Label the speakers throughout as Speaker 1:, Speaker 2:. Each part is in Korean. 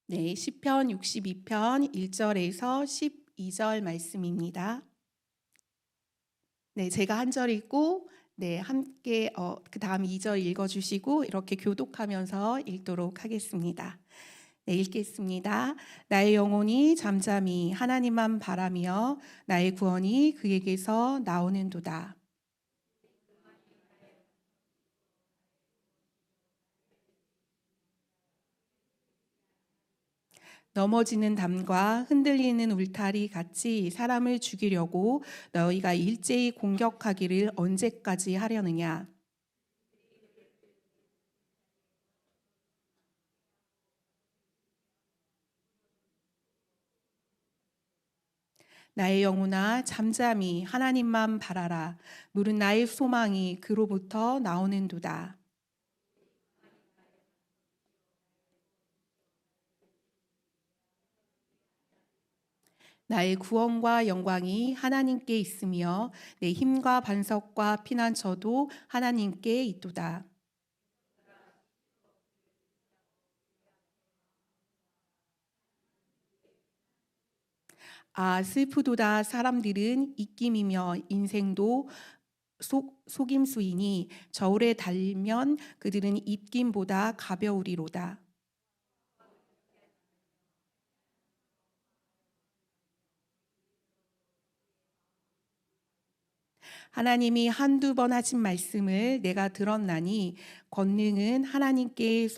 Speaker 1: 네, 시편 62편 1절에서 12절 말씀입니다. 네, 제가 한 절 읽고 네, 함께 그다음 2절 읽어 주시고 이렇게 교독하면서 읽도록 하겠습니다. 네, 읽겠습니다. 나의 영혼이 잠잠히 하나님만 바라며 나의 구원이 그에게서 나오는도다. 넘어지는 담과 흔들리는 울타리 같이 사람을 죽이려고 너희가 일제히 공격하기를 언제까지 하려느냐? 나의 영혼아 잠잠히 하나님만 바라라. 물은 나의 소망이 그로부터 나오는도다. 나의 구원과 영광이 하나님께 있으며 내 힘과 반석과 피난처도 하나님께 있도다. 아 슬프도다. 사람들은 입김이며 인생도 속임수이니 저울에 달면 그들은 입김보다 가벼우리로다. 하나님이 한두 번 하신 말씀을 내가 들었나니 권능은 하나님께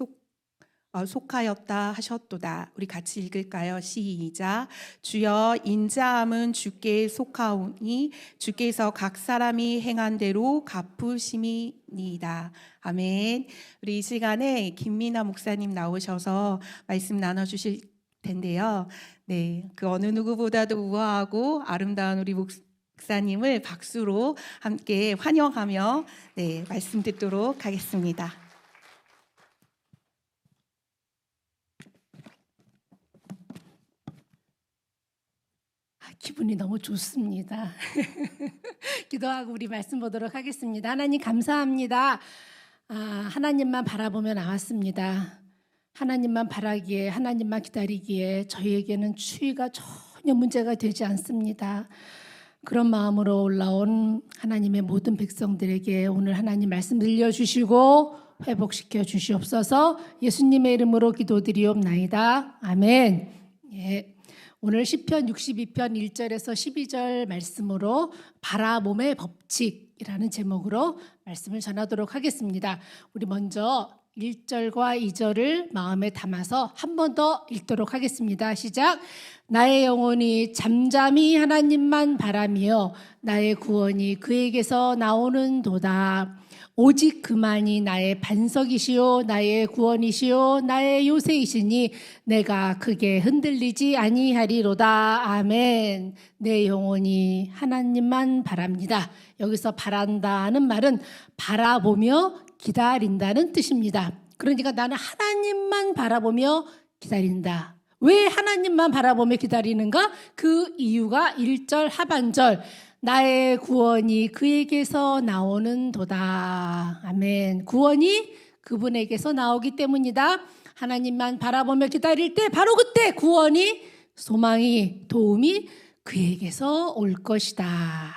Speaker 1: 속하였다 하셨도다. 우리 같이 읽을까요? 시작. 주여 인자함은 주께 속하오니 주께서 각 사람이 행한 대로 갚으심이니이다. 아멘. 우리 이 시간에 김미나 목사님 나오셔서 말씀 나눠주실 텐데요. 네, 그 어느 누구보다도 우아하고 아름다운 우리 목사님을 박수로 함께 환영하며 네, 말씀 듣도록 하겠습니다.
Speaker 2: 기분이 너무 좋습니다. 기도하고 우리 말씀 보도록 하겠습니다. 하나님 감사합니다. 하나님만 바라보며 나왔습니다. 하나님만 바라기에 하나님만 기다리기에 저희에게는 추위가 전혀 문제가 되지 않습니다. 그런 마음으로 올라온 하나님의 모든 백성들에게 오늘 하나님 말씀 들려주시고 회복시켜 주시옵소서. 예수님의 이름으로 기도드리옵나이다. 아멘. 예. 오늘 시편 62편 1절에서 12절 말씀으로 바라봄의 법칙이라는 제목으로 말씀을 전하도록 하겠습니다. 우리 먼저 1절과 2절을 마음에 담아서 한 번 더 읽도록 하겠습니다. 시작. 나의 영혼이 잠잠히 하나님만 바라며 나의 구원이 그에게서 나오는도다. 오직 그만이 나의 반석이시요 나의 구원이시요 나의 요새이시니 내가 크게 흔들리지 아니하리로다. 아멘. 내 영혼이 하나님만 바랍니다. 여기서 바란다는 말은 바라보며 기다린다는 뜻입니다. 그러니까 나는 하나님만 바라보며 기다린다. 왜 하나님만 바라보며 기다리는가? 그 이유가 1절 하반절 나의 구원이 그에게서 나오는도다. 아멘. 구원이 그분에게서 나오기 때문이다. 하나님만 바라보며 기다릴 때 바로 그때 구원이 소망이 도움이 그에게서 올 것이다.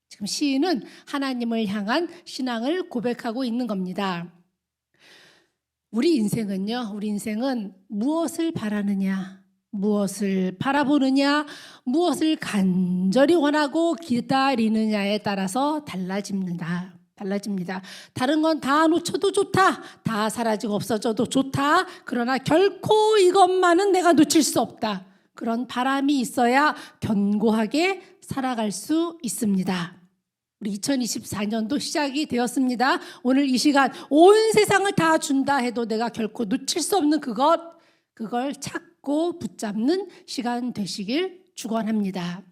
Speaker 2: 지금 시인은 하나님을 향한 신앙을 고백하고 있는 겁니다. 우리 인생은 무엇을 바라느냐, 무엇을 바라보느냐, 무엇을 간절히 원하고 기다리느냐에 따라서 달라집니다. 다른 건 다 놓쳐도 좋다. 다 사라지고 없어져도 좋다. 그러나 결코 이것만은 내가 놓칠 수 없다. 그런 바람이 있어야 견고하게 살아갈 수 있습니다. 우리 2024년도 시작이 되었습니다. 오늘 이 시간 온 세상을 다 준다 해도 내가 결코 놓칠 수 없는 그걸 찾고 붙잡는 시간 되시길 축원합니다.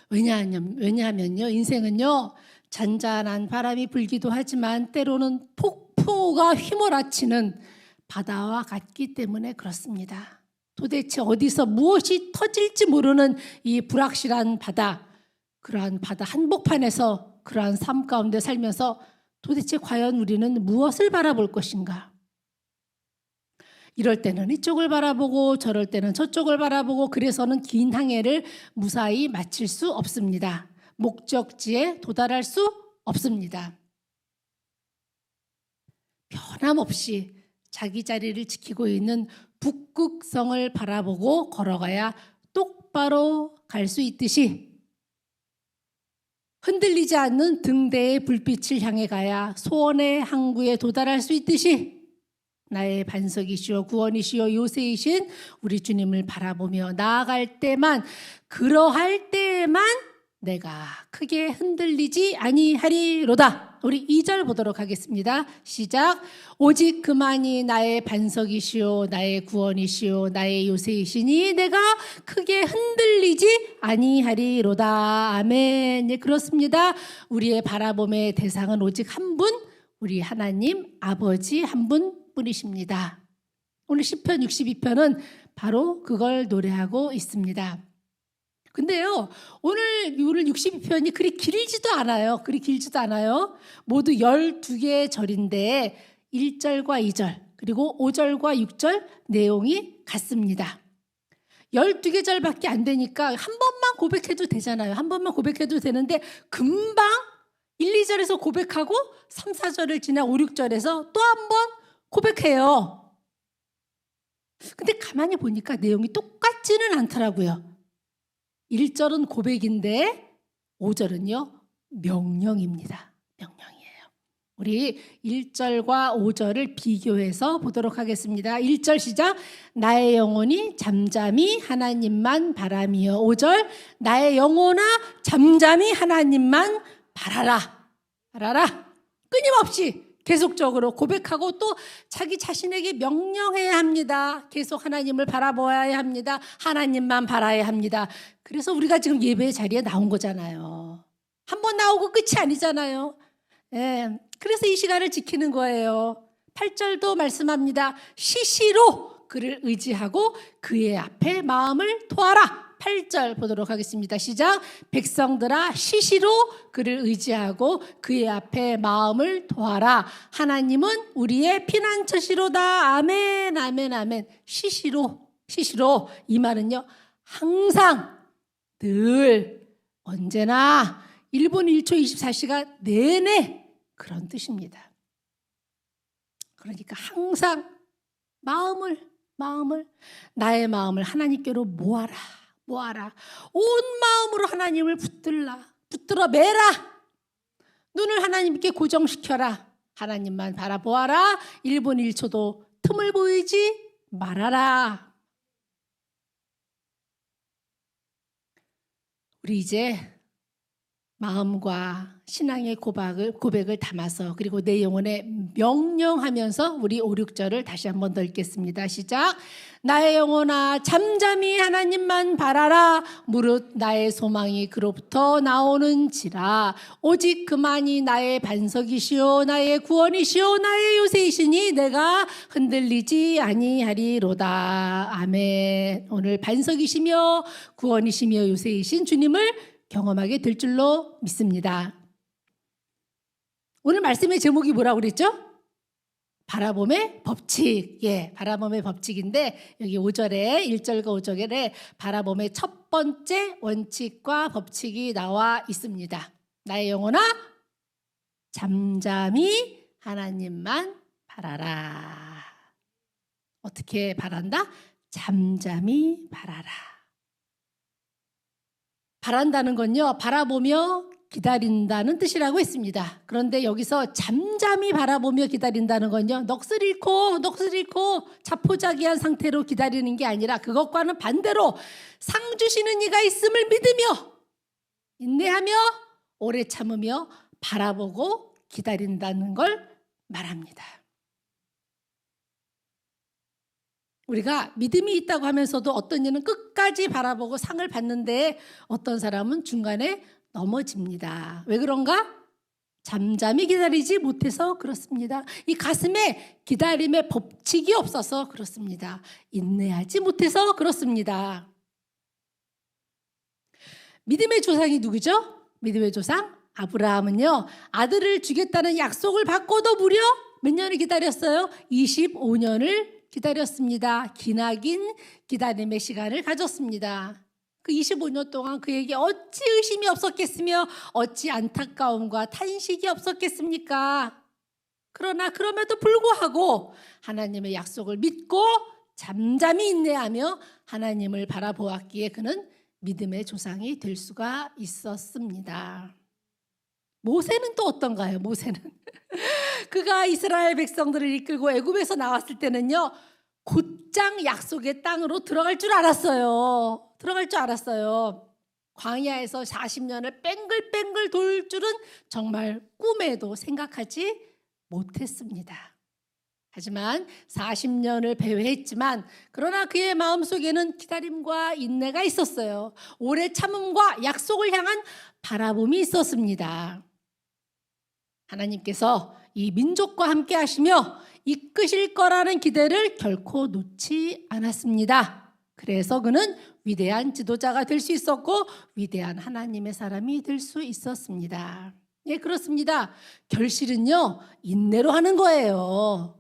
Speaker 2: 왜냐하면요, 인생은요 잔잔한 바람이 불기도 하지만 때로는 폭포가 휘몰아치는 바다와 같기 때문에 그렇습니다. 도대체 어디서 무엇이 터질지 모르는 이 불확실한 바다, 그러한 바다 한복판에서 그러한 삶 가운데 살면서 도대체 과연 우리는 무엇을 바라볼 것인가? 이럴 때는 이쪽을 바라보고 저럴 때는 저쪽을 바라보고 그래서는 긴 항해를 무사히 마칠 수 없습니다. 목적지에 도달할 수 없습니다. 변함없이 자기 자리를 지키고 있는 북극성을 바라보고 걸어가야 똑바로 갈 수 있듯이 흔들리지 않는 등대의 불빛을 향해 가야 소원의 항구에 도달할 수 있듯이 나의 반석이시오 구원이시오 요새이신 우리 주님을 바라보며 나아갈 때만 그러할 때만 내가 크게 흔들리지 아니하리로다. 우리 2절 보도록 하겠습니다. 시작. 오직 그만이 나의 반석이시오 나의 구원이시오 나의 요새이시니 내가 크게 흔들리지 아니하리로다. 아멘. 네, 그렇습니다. 우리의 바라봄의 대상은 오직 한 분, 우리 하나님 아버지 한 분뿐이십니다. 오늘 시편 62편은 바로 그걸 노래하고 있습니다. 근데요, 오늘 62편이 그리 길지도 않아요. 모두 12개의 절인데 1절과 2절 그리고 5절과 6절 내용이 같습니다. 12개 절밖에 안 되니까 한 번만 고백해도 되잖아요. 한 번만 고백해도 되는데 금방 1, 2절에서 고백하고 3, 4절을 지나 5, 6절에서 또 한 번 고백해요. 근데 가만히 보니까 내용이 똑같지는 않더라고요. 1절은 고백인데 5절은요 명령입니다. 명령이에요. 우리 1절과 5절을 비교해서 보도록 하겠습니다. 1절 시작. 나의 영혼이 잠잠히 하나님만 바라며 5절 나의 영혼아 잠잠히 하나님만 바라라. 끊임없이 계속적으로 고백하고 또 자기 자신에게 명령해야 합니다. 계속 하나님을 바라보아야 합니다. 하나님만 바라야 합니다. 그래서 우리가 지금 예배의 자리에 나온 거잖아요. 한 번 나오고 끝이 아니잖아요. 예, 그래서 이 시간을 지키는 거예요. 8절도 말씀합니다. 시시로 그를 의지하고 그의 앞에 마음을 토하라. 8절 보도록 하겠습니다. 시작. 백성들아 시시로 그를 의지하고 그의 앞에 마음을 토하라. 하나님은 우리의 피난처시로다. 아멘 아멘 아멘. 시시로 이 말은요 항상 늘 언제나 1분 1초 24시간 내내 그런 뜻입니다. 그러니까 항상 나의 마음을 하나님께로 모아라. 온 마음으로 하나님을 붙들어 매라. 눈을 하나님께 고정시켜라. 하나님만 바라보아라. 1분 1초도 틈을 보이지 말아라. 우리 이제 마음과 신앙의 고백을 담아서 그리고 내 영혼에 명령하면서 우리 5, 6절을 다시 한번 더 읽겠습니다. 시작. 나의 영혼아 잠잠히 하나님만 바라라. 무릇 나의 소망이 그로부터 나오는지라. 오직 그만이 나의 반석이시오 나의 구원이시오 나의 요새이시니 내가 흔들리지 아니하리로다. 아멘. 오늘 반석이시며 구원이시며 요새이신 주님을 경험하게 될 줄로 믿습니다. 오늘 말씀의 제목이 뭐라고 그랬죠? 바라봄의 법칙. 예, 바라봄의 법칙인데 여기 5절에 1절과 5절에 바라봄의 첫 번째 원칙과 법칙이 나와 있습니다. 나의 영혼아 잠잠히 하나님만 바라라. 어떻게 바란다? 잠잠히 바라라. 바란다는 건요 바라보며 기다린다는 뜻이라고 했습니다. 그런데 여기서 잠잠히 바라보며 기다린다는 건요 넋을 잃고 자포자기한 상태로 기다리는 게 아니라 그것과는 반대로 상 주시는 이가 있음을 믿으며 인내하며 오래 참으며 바라보고 기다린다는 걸 말합니다. 우리가 믿음이 있다고 하면서도 어떤 이는 끝까지 바라보고 상을 받는데 어떤 사람은 중간에 넘어집니다. 왜 그런가? 잠잠히 기다리지 못해서 그렇습니다. 이 가슴에 기다림의 법칙이 없어서 그렇습니다. 인내하지 못해서 그렇습니다. 믿음의 조상이 누구죠? 믿음의 조상 아브라함은요 아들을 주겠다는 약속을 받고도 무려 몇 년을 기다렸어요? 25년을 기다렸습니다. 기나긴 기다림의 시간을 가졌습니다. 그 25년 동안 그에게 어찌 의심이 없었겠으며 어찌 안타까움과 탄식이 없었겠습니까? 그러나 그럼에도 불구하고 하나님의 약속을 믿고 잠잠히 인내하며 하나님을 바라보았기에 그는 믿음의 조상이 될 수가 있었습니다. 모세는 또 어떤가요? 모세는 그가 이스라엘 백성들을 이끌고 애굽에서 나왔을 때는요, 곧장 약속의 땅으로 들어갈 줄 알았어요. 광야에서 40년을 뺑글뺑글 돌 줄은 정말 꿈에도 생각하지 못했습니다. 하지만 40년을 배회했지만 그러나 그의 마음속에는 기다림과 인내가 있었어요. 오래 참음과 약속을 향한 바라봄이 있었습니다. 하나님께서 이 민족과 함께 하시며 이끄실 거라는 기대를 결코 놓지 않았습니다. 그래서 그는 위대한 지도자가 될 수 있었고 위대한 하나님의 사람이 될 수 있었습니다. 예, 그렇습니다. 결실은요, 인내로 하는 거예요.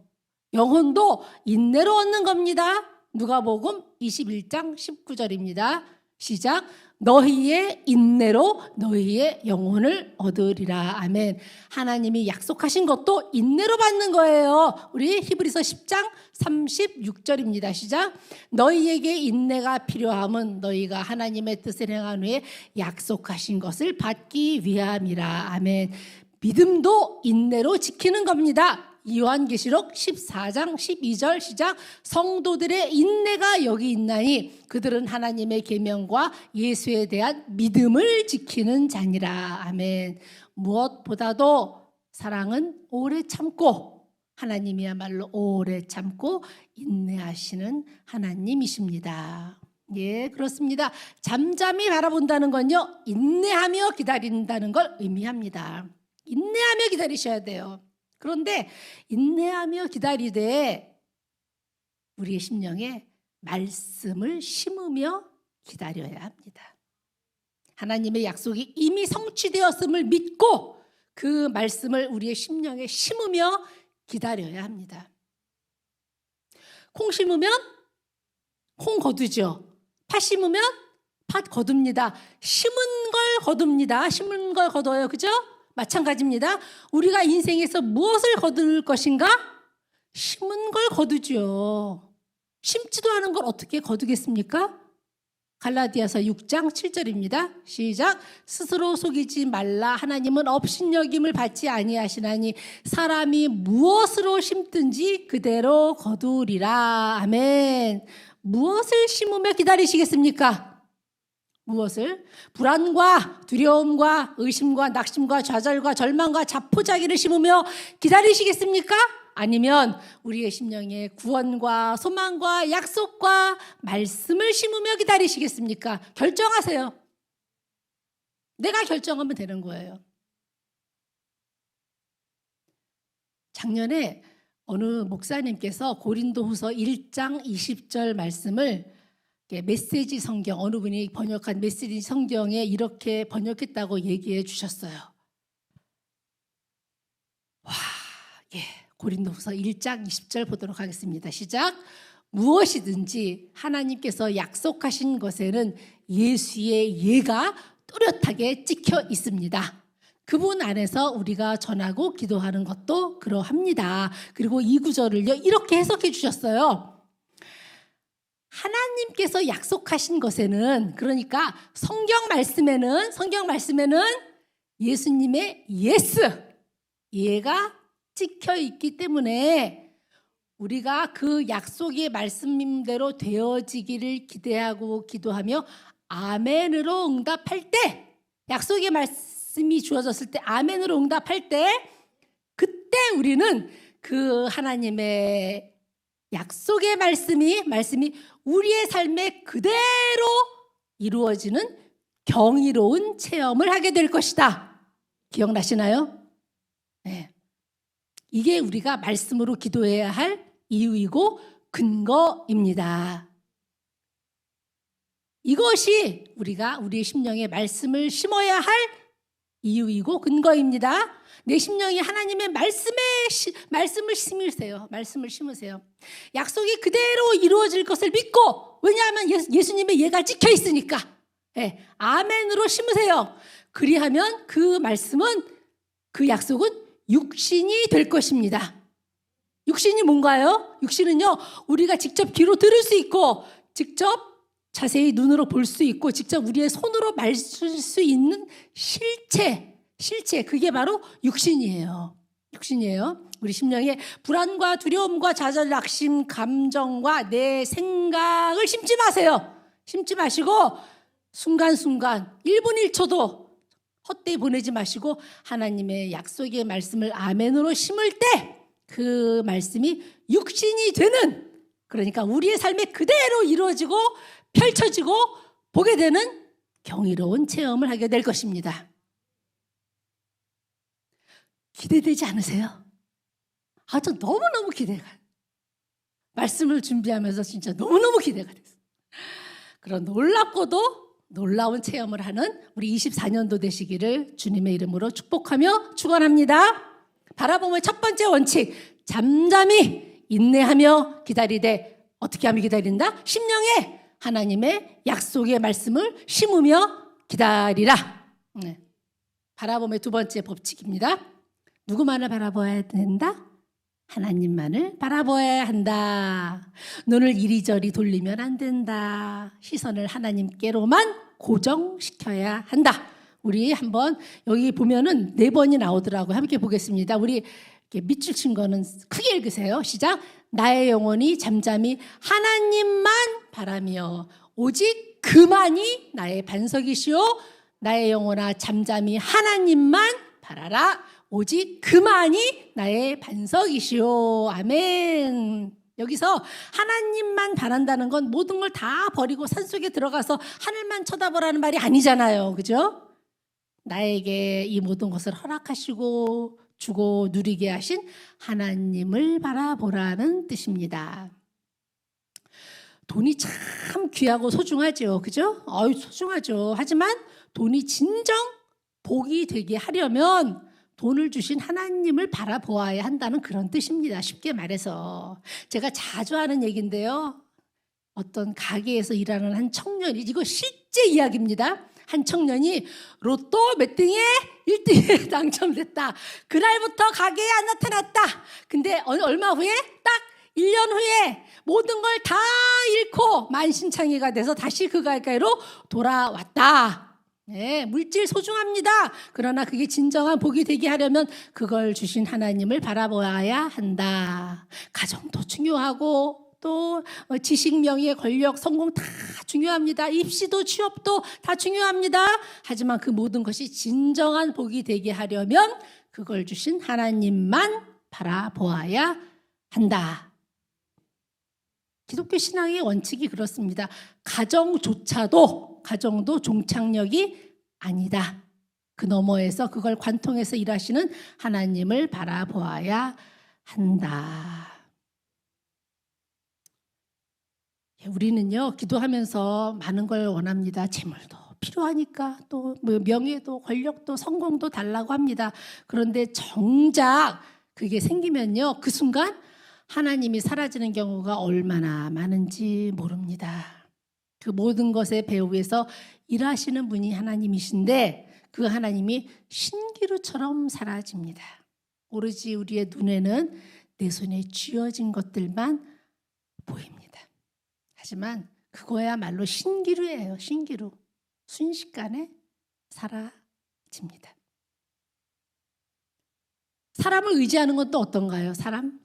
Speaker 2: 영혼도 인내로 얻는 겁니다. 누가복음 21장 19절입니다. 시작. 너희의 인내로 너희의 영혼을 얻으리라. 아멘. 하나님이 약속하신 것도 인내로 받는 거예요. 우리 히브리서 10장 36절입니다. 시작. 너희에게 인내가 필요함은 너희가 하나님의 뜻을 행한 후에 약속하신 것을 받기 위함이라. 아멘. 믿음도 인내로 지키는 겁니다. 요한계시록 14장 12절 시작. 성도들의 인내가 여기 있나니 그들은 하나님의 계명과 예수에 대한 믿음을 지키는 자니라. 아멘. 무엇보다도 사랑은 오래 참고 하나님이야말로 오래 참고 인내하시는 하나님이십니다. 예, 그렇습니다. 잠잠히 바라본다는 건요, 인내하며 기다린다는 걸 의미합니다. 인내하며 기다리셔야 돼요. 그런데 인내하며 기다리되 우리의 심령에 말씀을 심으며 기다려야 합니다. 하나님의 약속이 이미 성취되었음을 믿고 그 말씀을 우리의 심령에 심으며 기다려야 합니다. 콩 심으면 콩 거두죠. 팥 심으면 팥 거둡니다. 심은 걸 거둡니다. 심은 걸 거둬요. 그죠? 마찬가지입니다. 우리가 인생에서 무엇을 거둘 것인가? 심은 걸 거두죠. 심지도 않은 걸 어떻게 거두겠습니까? 갈라디아서 6장 7절입니다. 시작. 스스로 속이지 말라. 하나님은 업신여김을 받지 아니하시나니 사람이 무엇으로 심든지 그대로 거두리라. 아멘. 무엇을 심으며 기다리시겠습니까? 무엇을? 불안과 두려움과 의심과 낙심과 좌절과 절망과 자포자기를 심으며 기다리시겠습니까? 아니면 우리의 심령에 구원과 소망과 약속과 말씀을 심으며 기다리시겠습니까? 결정하세요. 내가 결정하면 되는 거예요. 작년에 어느 목사님께서 고린도후서 1장 20절 말씀을 메시지 성경, 어느 분이 번역한 메시지 성경에 이렇게 번역했다고 얘기해 주셨어요. 와, 예, 고린도후서 1장 20절 보도록 하겠습니다. 시작. 무엇이든지 하나님께서 약속하신 것에는 예수의 예가 뚜렷하게 찍혀 있습니다. 그분 안에서 우리가 전하고 기도하는 것도 그러합니다. 그리고 이 구절을요, 이렇게 해석해 주셨어요. 하나님께서 약속하신 것에는, 그러니까 성경 말씀에는 예수님의 예스, 예가 찍혀 있기 때문에 우리가 그 약속의 말씀대로 되어지기를 기대하고 기도하며 아멘으로 응답할 때, 약속의 말씀이 주어졌을 때 아멘으로 응답할 때, 그때 우리는 그 하나님의 약속의 말씀이 우리의 삶에 그대로 이루어지는 경이로운 체험을 하게 될 것이다. 기억나시나요? 네. 이게 우리가 말씀으로 기도해야 할 이유이고 근거입니다. 이것이 우리가 우리의 심령에 말씀을 심어야 할 이유이고 근거입니다. 내 심령이 하나님의 말씀을 심으세요. 말씀을 심으세요. 약속이 그대로 이루어질 것을 믿고, 왜냐하면 예수님의 예가 찍혀 있으니까. 네, 아멘으로 심으세요. 그리하면 그 말씀은, 그 약속은 육신이 될 것입니다. 육신이 뭔가요? 육신은요, 우리가 직접 귀로 들을 수 있고, 직접 자세히 눈으로 볼 수 있고, 직접 우리의 손으로 만질 수 있는 실체, 그게 바로 육신이에요. 우리 심령에 불안과 두려움과 좌절, 낙심, 감정과 내 생각을 심지 마세요. 심지 마시고 순간순간 1분 1초도 헛되이 보내지 마시고 하나님의 약속의 말씀을 아멘으로 심을 때 그 말씀이 육신이 되는, 그러니까 우리의 삶에 그대로 이루어지고 펼쳐지고 보게 되는 경이로운 체험을 하게 될 것입니다. 기대되지 않으세요? 저 너무너무 기대가. 말씀을 준비하면서 진짜 너무너무 기대가 됐어요. 그런 놀랍고도 놀라운 체험을 하는 우리 24년도 되시기를 주님의 이름으로 축복하며 축원합니다. 바라봄의 첫 번째 원칙, 잠잠히 인내하며 기다리되, 어떻게 하며 기다린다? 심령에 하나님의 약속의 말씀을 심으며 기다리라. 바라봄의 두 번째 법칙입니다. 누구만을 바라봐야 된다? 하나님만을 바라봐야 한다. 눈을 이리저리 돌리면 안 된다. 시선을 하나님께로만 고정시켜야 한다. 우리 한번 여기 보면은 4번이 나오더라고요. 함께 보겠습니다. 우리 이렇게 밑줄 친 거는 크게 읽으세요. 시작. 나의 영혼이 잠잠히 하나님만 바라며 오직 그만이 나의 반석이시오. 나의 영혼아 잠잠히 하나님만 바라라. 오직 그만이 나의 반석이시오. 아멘. 여기서 하나님만 바란다는 건 모든 걸 다 버리고 산속에 들어가서 하늘만 쳐다보라는 말이 아니잖아요. 그죠? 나에게 이 모든 것을 허락하시고 주고 누리게 하신 하나님을 바라보라는 뜻입니다. 돈이 참 귀하고 소중하죠. 그죠? 소중하죠. 하지만 돈이 진정 복이 되게 하려면 돈을 주신 하나님을 바라보아야 한다는 그런 뜻입니다. 쉽게 말해서. 제가 자주 하는 얘기인데요. 어떤 가게에서 일하는 한 청년이, 이거 실제 이야기입니다. 한 청년이 로또 몇 등에 1등에 당첨됐다. 그날부터 가게에 안 나타났다. 근데 얼마 후에 딱 1년 후에 모든 걸 다 잃고 만신창이가 돼서 다시 그 가게로 돌아왔다. 네, 물질 소중합니다. 그러나 그게 진정한 복이 되게 하려면 그걸 주신 하나님을 바라보아야 한다. 가정도 중요하고 또 지식, 명예, 권력, 성공 다 중요합니다. 입시도 취업도 다 중요합니다. 하지만 그 모든 것이 진정한 복이 되게 하려면 그걸 주신 하나님만 바라보아야 한다. 기독교 신앙의 원칙이 그렇습니다. 가정도 종착역이 아니다. 그 너머에서 그걸 관통해서 일하시는 하나님을 바라보아야 한다. 우리는요, 기도하면서 많은 걸 원합니다. 재물도 필요하니까, 또 명예도 권력도 성공도 달라고 합니다. 그런데 정작 그게 생기면요, 그 순간 하나님이 사라지는 경우가 얼마나 많은지 모릅니다. 그 모든 것의 배후에서 일하시는 분이 하나님이신데 그 하나님이 신기루처럼 사라집니다. 오로지 우리의 눈에는 내 손에 쥐어진 것들만 보입니다. 하지만 그거야말로 신기루예요. 신기루. 순식간에 사라집니다. 사람을 의지하는 건 또 어떤가요? 사람.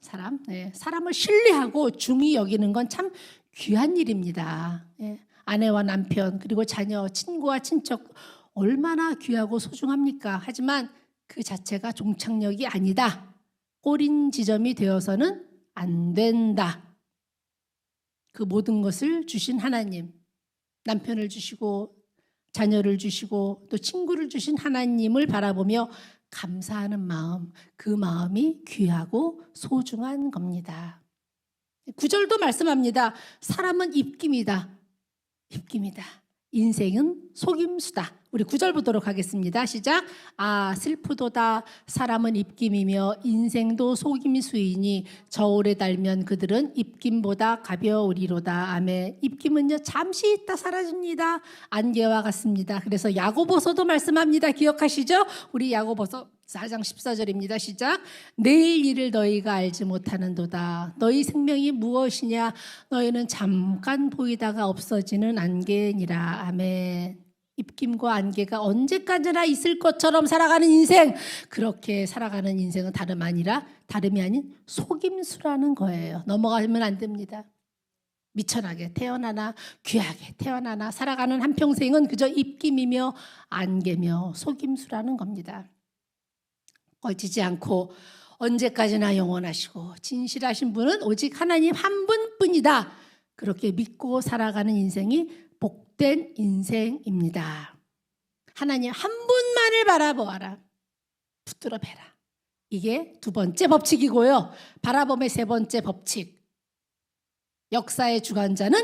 Speaker 2: 네. 사람을 신뢰하고 중히 여기는 건 참 귀한 일입니다. 네. 아내와 남편, 그리고 자녀, 친구와 친척 얼마나 귀하고 소중합니까? 하지만 그 자체가 종착역이 아니다. 꼬린 지점이 되어서는 안 된다. 그 모든 것을 주신 하나님, 남편을 주시고 자녀를 주시고 또 친구를 주신 하나님을 바라보며 감사하는 마음, 그 마음이 귀하고 소중한 겁니다. 9절도 말씀합니다. 사람은 입김이다. 인생은 속임수다. 우리 9절 보도록 하겠습니다. 시작. 아 슬프도다. 사람은 입김이며 인생도 속임수이니 저울에 달면 그들은 입김보다 가벼우리로다. 아멘. 입김은요 잠시 있다 사라집니다. 안개와 같습니다. 그래서 야고보서도 말씀합니다. 기억하시죠? 우리 야고보서 4장 14절입니다. 시작. 내일 일을 너희가 알지 못하는도다. 너희 생명이 무엇이냐? 너희는 잠깐 보이다가 없어지는 안개니라. 아멘. 입김과 안개가 언제까지나 있을 것처럼 살아가는 인생, 그렇게 살아가는 인생은 다름이 아닌 속임수라는 거예요. 넘어가면 안 됩니다. 미천하게 태어나나 귀하게 태어나나 살아가는 한평생은 그저 입김이며 안개며 속임수라는 겁니다. 꺼지지 않고 언제까지나 영원하시고 진실하신 분은 오직 하나님 한 분뿐이다. 그렇게 믿고 살아가는 인생이 복된 인생입니다. 하나님 한 분만을 바라보아라. 붙들어 뵈라. 이게 두 번째 법칙이고요. 바라봄의 세 번째 법칙. 역사의 주관자는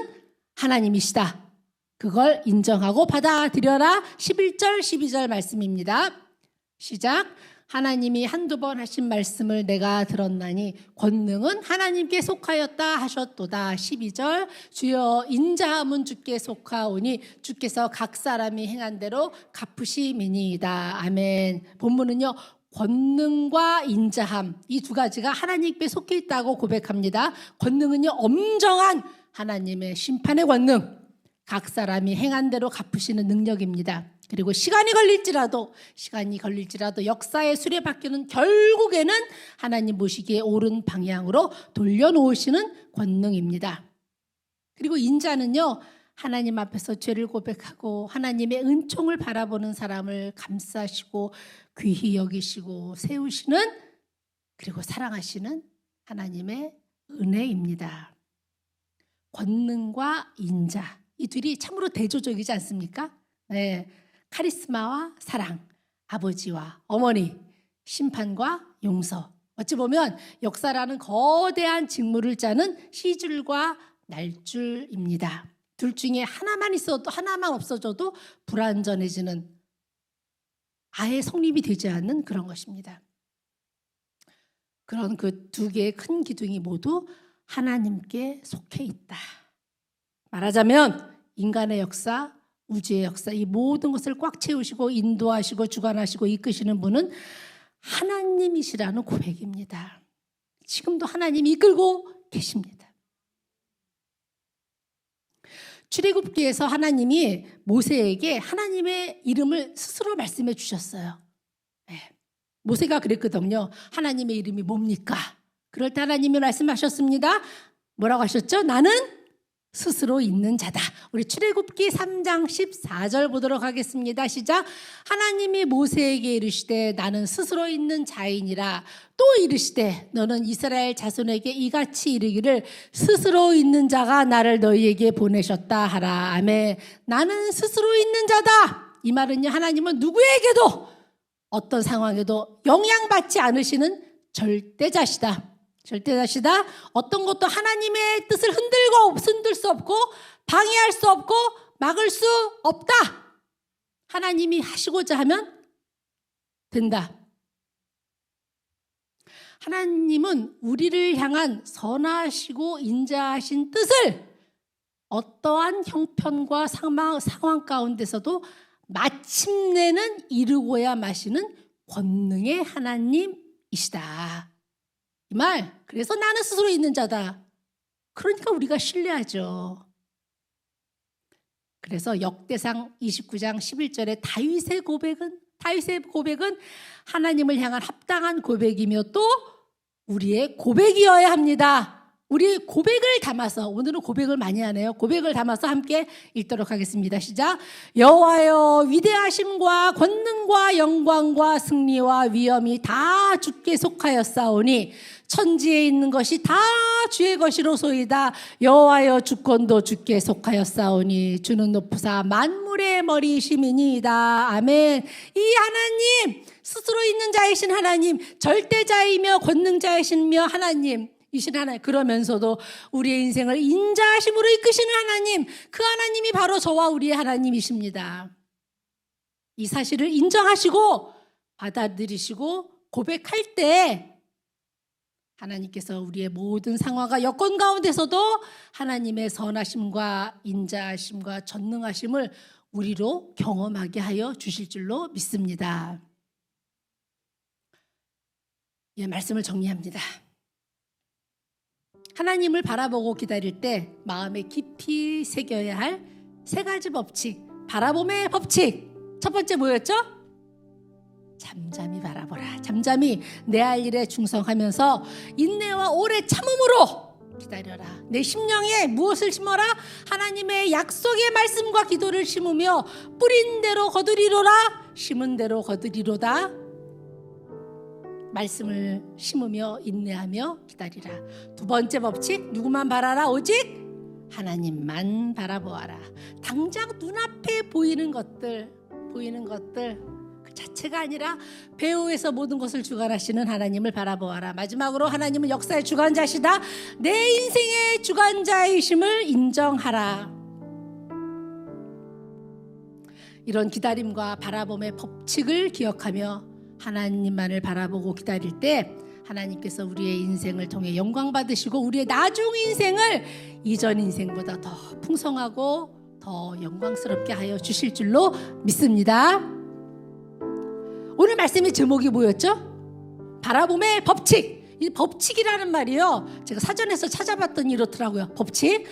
Speaker 2: 하나님이시다. 그걸 인정하고 받아들여라. 11절 12절 말씀입니다. 시작. 하나님이 한두 번 하신 말씀을 내가 들었나니 권능은 하나님께 속하였다 하셨도다. 12절 주여 인자함은 주께 속하오니 주께서 각 사람이 행한 대로 갚으심이니이다. 아멘. 본문은요 권능과 인자함 이 두 가지가 하나님께 속해 있다고 고백합니다. 권능은요 엄정한 하나님의 심판의 권능, 각 사람이 행한 대로 갚으시는 능력입니다. 그리고 시간이 걸릴지라도 역사의 수레바퀴는 결국에는 하나님 보시기에 옳은 방향으로 돌려놓으시는 권능입니다. 그리고 인자는요 하나님 앞에서 죄를 고백하고 하나님의 은총을 바라보는 사람을 감싸시고 귀히 여기시고 세우시는, 그리고 사랑하시는 하나님의 은혜입니다. 권능과 인자 이 둘이 참으로 대조적이지 않습니까? 네. 카리스마와 사랑, 아버지와 어머니, 심판과 용서. 어찌 보면 역사라는 거대한 직무를 짜는 시줄과 날줄입니다. 둘 중에 하나만 있어도 하나만 없어져도 불완전해지는, 아예 성립이 되지 않는 그런 것입니다. 그런 그 두 개의 큰 기둥이 모두 하나님께 속해 있다. 말하자면 인간의 역사, 우주의 역사 이 모든 것을 꽉 채우시고 인도하시고 주관하시고 이끄시는 분은 하나님이시라는 고백입니다. 지금도 하나님이 이끌고 계십니다. 출애굽기에서 하나님이 모세에게 하나님의 이름을 스스로 말씀해 주셨어요. 네. 모세가 그랬거든요. 하나님의 이름이 뭡니까? 그럴 때 하나님이 말씀하셨습니다. 뭐라고 하셨죠? 나는 스스로 있는 자다. 우리 출애굽기 3장 14절 보도록 하겠습니다. 시작. 하나님이 모세에게 이르시되 나는 스스로 있는 자이니라. 또 이르시되 너는 이스라엘 자손에게 이같이 이르기를 스스로 있는 자가 나를 너희에게 보내셨다 하라. 아멘. 나는 스스로 있는 자다. 이 말은요 하나님은 누구에게도 어떤 상황에도 영향받지 않으시는 절대자시다. 절대자시다. 어떤 것도 하나님의 뜻을 흔들 수 없고 방해할 수 없고 막을 수 없다. 하나님이 하시고자 하면 된다. 하나님은 우리를 향한 선하시고 인자하신 뜻을 어떠한 형편과 상황 가운데서도 마침내는 이루고야 마시는 권능의 하나님이시다. 이 말, 그래서 나는 스스로 있는 자다. 그러니까 우리가 신뢰하죠. 그래서 역대상 29장 11절에 다윗의 고백은 하나님을 향한 합당한 고백이며 또 우리의 고백이어야 합니다. 우리 고백을 담아서, 오늘은 고백을 많이 하네요. 고백을 담아서 함께 읽도록 하겠습니다. 시작. 여호와여 위대하심과 권능과 영광과 승리와 위엄이 다 주께 속하였사오니 천지에 있는 것이 다 주의 것이로소이다. 여호와여 주권도 주께 속하였사오니 주는 높으사 만물의 머리이심이니이다. 아멘. 이 하나님, 스스로 있는 자이신 하나님, 절대자이며 권능자이시며 하나님 이신 하나님, 그러면서도 우리의 인생을 인자하심으로 이끄시는 하나님, 그 하나님이 바로 저와 우리의 하나님이십니다. 이 사실을 인정하시고 받아들이시고 고백할 때 하나님께서 우리의 모든 상황과 여건 가운데서도 하나님의 선하심과 인자하심과 전능하심을 우리로 경험하게 하여 주실 줄로 믿습니다. 예, 말씀을 정리합니다. 하나님을 바라보고 기다릴 때 마음에 깊이 새겨야 할 세 가지 법칙, 바라봄의 법칙. 첫 번째 뭐였죠? 잠잠히 바라보라. 잠잠히 내 할 일에 충성하면서 인내와 오래 참음으로 기다려라. 내 심령에 무엇을 심어라? 하나님의 약속의 말씀과 기도를 심으며 뿌린 대로 거두리로라. 심은 대로 거두리로다. 말씀을 심으며 인내하며 기다리라. 두 번째 법칙, 누구만 바라라? 오직 하나님만 바라보아라. 당장 눈앞에 보이는 것들 그 자체가 아니라 배후에서 모든 것을 주관하시는 하나님을 바라보아라. 마지막으로 하나님은 역사의 주관자시다. 내 인생의 주관자이심을 인정하라. 이런 기다림과 바라봄의 법칙을 기억하며 하나님만을 바라보고 기다릴 때 하나님께서 우리의 인생을 통해 영광 받으시고 우리의 나중 인생을 이전 인생보다 더 풍성하고 더 영광스럽게 하여 주실 줄로 믿습니다. 오늘 말씀의 제목이 뭐였죠? 바라봄의 법칙. 이 법칙이라는 말이요, 제가 사전에서 찾아봤더니 이렇더라고요. 법칙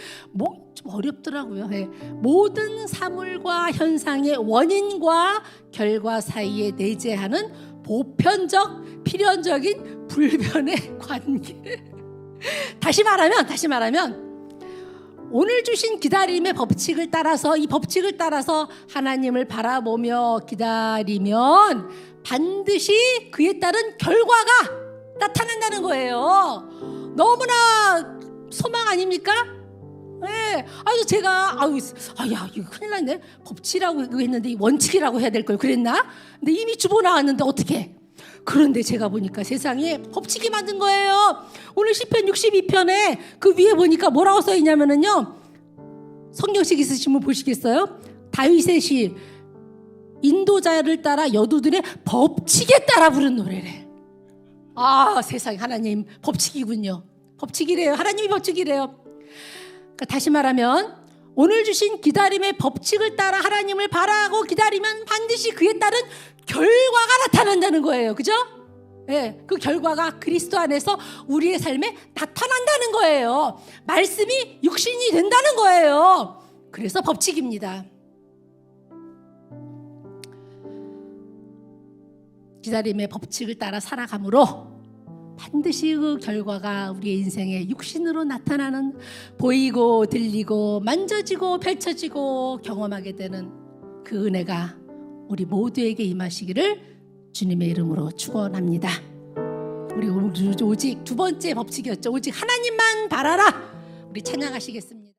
Speaker 2: 좀 어렵더라고요. 네. 모든 사물과 현상의 원인과 결과 사이에 내재하는 보편적 필연적인 불변의 관계. 다시 말하면 오늘 주신 기다림의 법칙을 따라서, 이 법칙을 따라서 하나님을 바라보며 기다리면 반드시 그에 따른 결과가 나타난다는 거예요. 너무나 소망 아닙니까? 네. 제가 이거 큰일 났네. 법칙이라고 했는데 원칙이라고 해야 될 걸 그랬나? 근데 이미 주보 나왔는데 어떻게? 그런데 제가 보니까 세상에 법칙이 만든 거예요. 오늘 시편 62편에 그 위에 보니까 뭐라고 써 있냐면은요, 성경책 있으시면 보시겠어요? 다윗의 시, 인도자를 따라 여두들의 법칙에 따라 부른 노래래. 세상에, 하나님 법칙이군요. 법칙이래요. 하나님이 법칙이래요. 그러니까 다시 말하면 오늘 주신 기다림의 법칙을 따라 하나님을 바라고 기다리면 반드시 그에 따른 결과가 나타난다는 거예요. 그죠? 네, 그 결과가 그리스도 안에서 우리의 삶에 나타난다는 거예요. 말씀이 육신이 된다는 거예요. 그래서 법칙입니다. 기다림의 법칙을 따라 살아감으로 반드시 그 결과가 우리의 인생에 육신으로 나타나는, 보이고 들리고 만져지고 펼쳐지고 경험하게 되는 그 은혜가 우리 모두에게 임하시기를 주님의 이름으로 축원합니다. 우리 오직 두 번째 법칙이었죠. 오직 하나님만 바라라. 우리 찬양하시겠습니다.